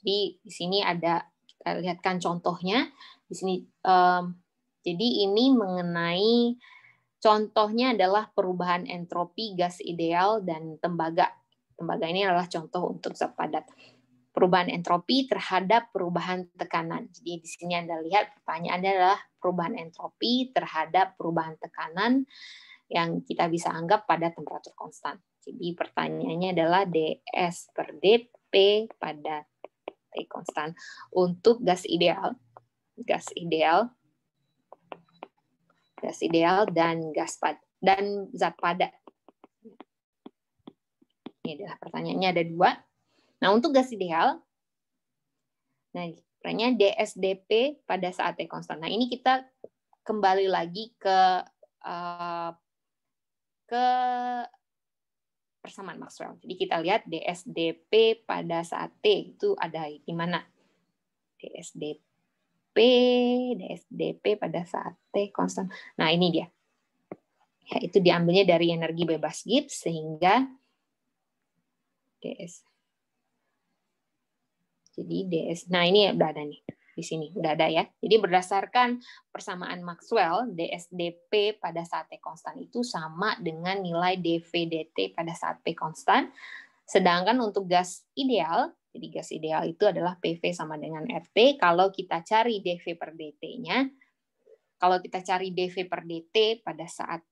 Jadi di sini ada, kita lihatkan contohnya di sini. Jadi ini mengenai contohnya adalah perubahan entropi gas ideal dan tembaga. Tembaga ini adalah contoh untuk zat padat. Perubahan entropi terhadap perubahan tekanan. Jadi di sini Anda lihat pertanyaannya adalah perubahan entropi terhadap perubahan tekanan yang kita bisa anggap pada temperatur konstan. Jadi pertanyaannya adalah ds per dp pada T konstan untuk gas ideal dan zat padat. Ini adalah pertanyaannya ada 2. Nah, untuk gas ideal, nah pertanyaannya dsdp pada saat T konstan. Nah, ini kita kembali lagi ke persamaan Maxwell. Jadi kita lihat dsdp pada saat T itu ada di mana? dsdp pada saat T konstan. Nah, ini dia. Ya, itu diambilnya dari energi bebas Gibbs sehingga ds. Jadi ds. Nah, ini udah ada nih. Di sini udah ada ya. Jadi berdasarkan persamaan Maxwell, dsdp pada saat T konstan itu sama dengan nilai dv dt pada saat P konstan. Sedangkan untuk gas ideal, jadi gas ideal itu adalah PV sama dengan RT. Kalau kita cari dv per dt-nya, kalau kita cari dv per dt pada saat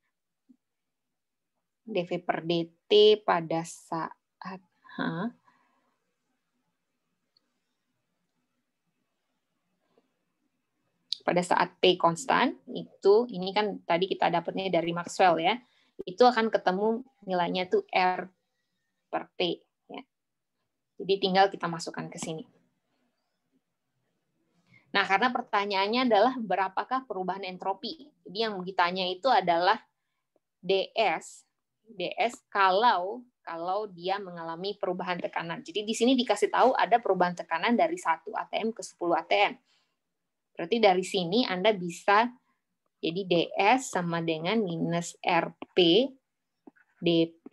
pada saat P konstan, itu ini kan tadi kita dapatnya dari Maxwell ya, itu akan ketemu nilainya tuh R per P. Ya. Jadi tinggal kita masukkan ke sini. Nah, karena pertanyaannya adalah berapakah perubahan entropi. Jadi yang ditanya itu adalah ds kalau dia mengalami perubahan tekanan. Jadi di sini dikasih tahu ada perubahan tekanan dari 1 atm ke 10 atm. Berarti dari sini Anda bisa, jadi ds sama dengan minus rp dp.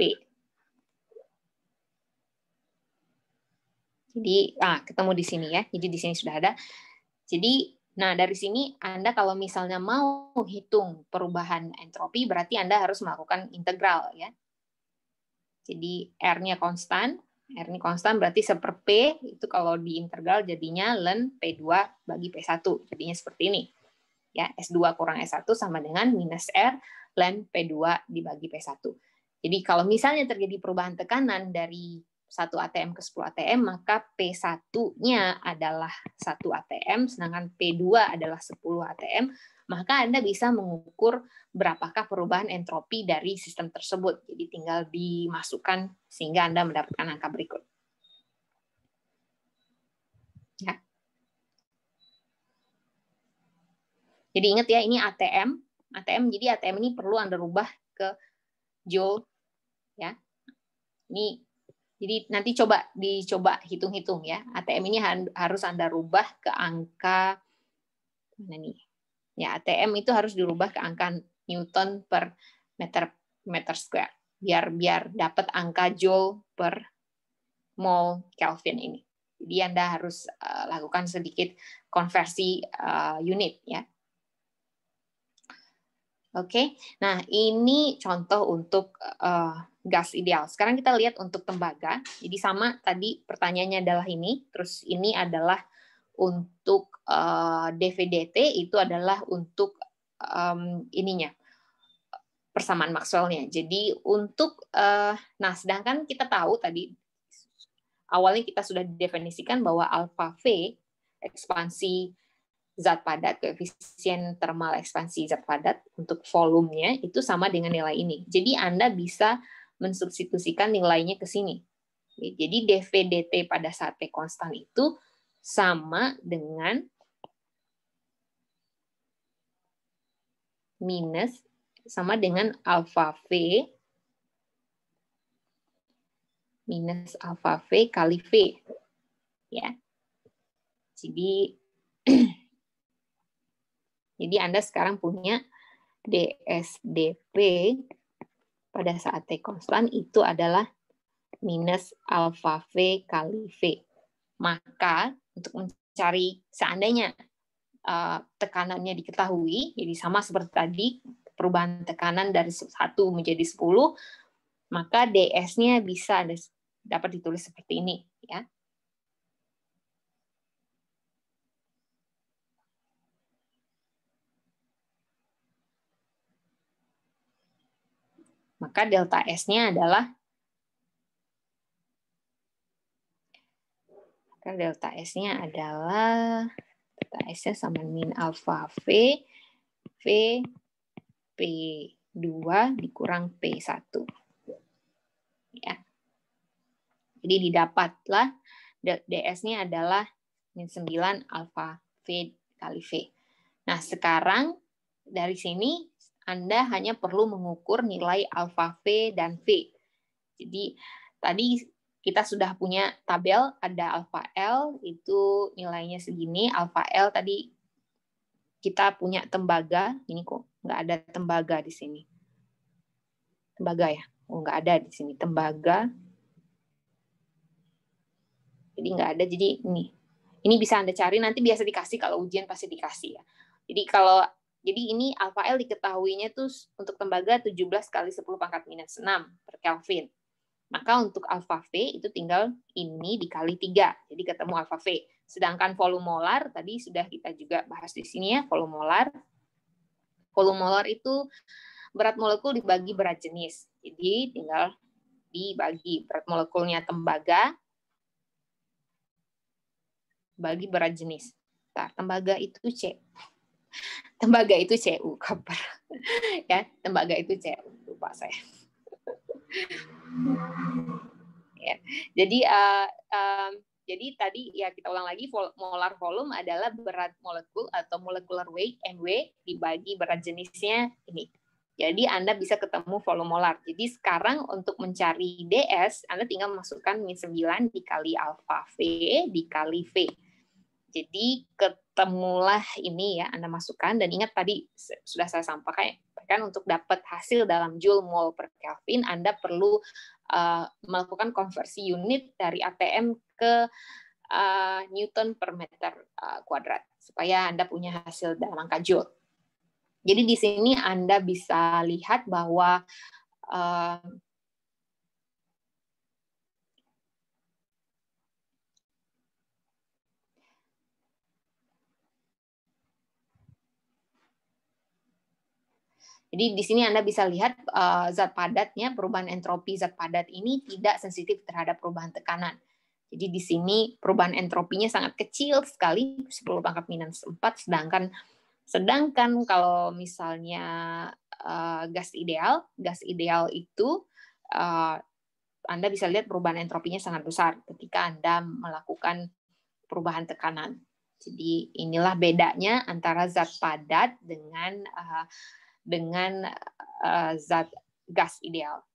Jadi ketemu di sini ya. Jadi di sini sudah ada. Jadi dari sini Anda kalau misalnya mau hitung perubahan entropi berarti Anda harus melakukan integral ya. Jadi R-nya konstan berarti 1/P itu kalau diintegral jadinya ln P2 bagi P1. Jadinya seperti ini. Ya, S2 kurang S1 sama dengan minus R ln P2 dibagi P1. Jadi kalau misalnya terjadi perubahan tekanan dari 1 atm ke 10 atm, maka P1-nya adalah 1 atm, sedangkan P2 adalah 10 atm, maka Anda bisa mengukur berapakah perubahan entropi dari sistem tersebut. Jadi tinggal dimasukkan sehingga Anda mendapatkan angka berikut. Ya. Jadi ingat ya, ini ATM. Jadi ATM ini perlu Anda rubah ke joule. Ya. Ini, jadi nanti dicoba hitung-hitung ya. ATM ini harus Anda rubah ke angka, mana nih? Ya, ATM itu harus dirubah ke angka Newton per meter square. Biar dapat angka joule per mol Kelvin ini. Jadi Anda harus lakukan sedikit konversi unit ya. Oke, nah ini contoh untuk gas ideal. Sekarang kita lihat untuk tembaga. Jadi sama tadi pertanyaannya adalah ini, terus ini adalah untuk dv/dt itu adalah untuk ininya persamaan Maxwell-nya. Jadi untuk sedangkan kita tahu tadi awalnya kita sudah didefinisikan bahwa alfa V ekspansi zat padat, koefisien termal ekspansi zat padat untuk volumenya itu sama dengan nilai ini. Jadi Anda bisa mensubstitusikan nilainya ke sini. Jadi dv/dt pada saat T konstan itu sama dengan alfa V minus alfa V kali V. Ya. Jadi Anda sekarang punya dsdp pada saat T konstan itu adalah minus alfa V kali V. Maka untuk mencari seandainya tekanannya diketahui, jadi sama seperti tadi, perubahan tekanan dari 1 menjadi 10, maka ds-nya bisa dapat ditulis seperti ini, ya. Maka delta S-nya adalah delta S-nya sama min alfa V P2 dikurang P1. Ya. Jadi didapatlah ds-nya adalah min 9 alfa V kali V. Nah, sekarang dari sini Anda hanya perlu mengukur nilai alfa V dan V. Jadi tadi kita sudah punya tabel, ada alfa L, itu nilainya segini. Alfa L tadi kita punya tembaga, ini kok nggak ada tembaga di sini. Tembaga ya? Oh, nggak ada di sini. Tembaga. Jadi nggak ada, jadi ini bisa Anda cari, nanti biasa dikasih, kalau ujian pasti dikasih ya. Jadi ini alfa L diketahuinya tuh untuk tembaga 17 kali 10⁻⁶ per Kelvin. Maka untuk alfa V itu tinggal ini dikali 3, jadi ketemu alfa V. Sedangkan volume molar, tadi sudah kita juga bahas di sini ya, volume molar. Volume molar itu berat molekul dibagi berat jenis. Jadi tinggal dibagi berat molekulnya tembaga, bagi berat jenis. Nah, tembaga itu C. Tembaga itu CU, kabar. Ya, tembaga itu CU, lupa saya. Ya. Jadi tadi ya kita ulang lagi, molar volume adalah berat molekul atau molecular weight MW dibagi berat jenisnya ini. Jadi Anda bisa ketemu volume molar. Jadi sekarang untuk mencari DS, Anda tinggal masukkan min 9 dikali alfa V dikali V. Jadi ketemulah ini ya, Anda masukkan, dan ingat tadi sudah saya sampaikan untuk dapat hasil dalam joule mol per Kelvin, Anda perlu melakukan konversi unit dari ATM ke Newton per meter kuadrat, supaya Anda punya hasil dalam angka joule. Jadi di sini Anda bisa lihat bahwa jadi di sini Anda bisa lihat zat padatnya, perubahan entropi zat padat ini tidak sensitif terhadap perubahan tekanan. Jadi di sini perubahan entropinya sangat kecil sekali, 10⁻⁴, sedangkan kalau misalnya gas ideal itu Anda bisa lihat perubahan entropinya sangat besar ketika Anda melakukan perubahan tekanan. Jadi inilah bedanya antara zat padat dengan zat gas ideal.